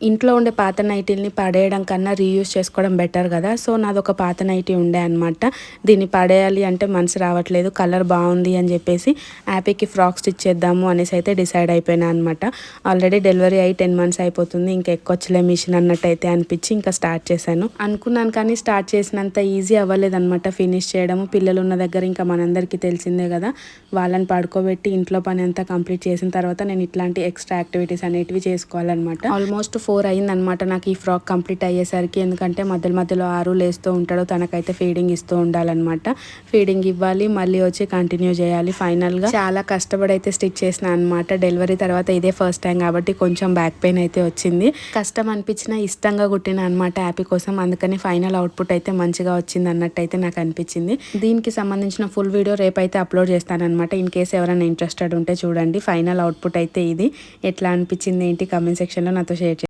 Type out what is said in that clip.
ఇంట్లో ఉండే పాత నైటీల్ని పడేయడం కన్నా రీయూజ్ చేసుకోవడం బెటర్ కదా. సో నాదొక పాత నైటీ ఉండే అనమాట. దీన్ని పడేయాలి అంటే మనసు రావట్లేదు, కలర్ బాగుంది అని చెప్పేసి హ్యాపీకి ఫ్రాక్ స్టిచ్ చేద్దాము అనేసి అయితే డిసైడ్ అయిపోయినా అనమాట. ఆల్రెడీ డెలివరీ అయ్యి 10 months అయిపోతుంది, ఇంకా ఎక్కొచ్చలే మిషన్ అన్నట్టు అయితే అనిపించి ఇంకా స్టార్ట్ చేశాను అనుకున్నాను. కానీ స్టార్ట్ చేసినంత ఈజీ అవ్వలేదన్నమాట ఫినిష్ చేయడము. పిల్లలు ఉన్న దగ్గర ఇంకా మనందరికీ తెలిసిందే కదా, వాళ్ళని పడుకోబెట్టి ఇంట్లో పని అంతా కంప్లీట్ చేసిన తర్వాత నేను ఇట్లాంటి ఎక్స్ట్రా యాక్టివిటీస్ అనేటివి చేసుకోవాలన్నమాట. ఆల్మోస్ట్ 4 అయిందనమాట నాకు ఈ ఫ్రాక్ కంప్లీట్ అయ్యేసరికి. ఎందుకంటే మధ్యలో ఆరు లేస్తూ ఉంటాడు, తనకైతే ఫీడింగ్ ఇస్తూ ఉండాలన్నమాట. ఫీడింగ్ ఇవ్వాలి, మళ్ళీ వచ్చి కంటిన్యూ చేయాలి. ఫైనల్గా చాలా కష్టపడి అయితే స్టిచ్ చేసిన అనమాట. డెలివరీ తర్వాత ఇదే ఫస్ట్ టైం కాబట్టి కొంచెం బ్యాక్ పెయిన్ అయితే వచ్చింది. కష్టం అనిపించిన ఇష్టంగా కుట్టిన అనమాట హ్యాపీ కోసం. అందుకని ఫైనల్ అవుట్పుట్ అయితే మంచిగా వచ్చింది అన్నట్టు అయితే నాకు అనిపించింది. దీనికి సంబంధించిన ఫుల్ వీడియో రేపైతే అప్లోడ్ చేస్తానన్నమాట. ఇన్ కేసు ఎవరైనా ఇంట్రెస్టెడ్ ఉంటే చూడండి. ఫైనల్ అవుట్పుట్ అయితే ఇది. ఎట్లా అనిపించింది ఏంటి కామెంట్ సెక్షన్లో నాతో షేర్ చేయండి.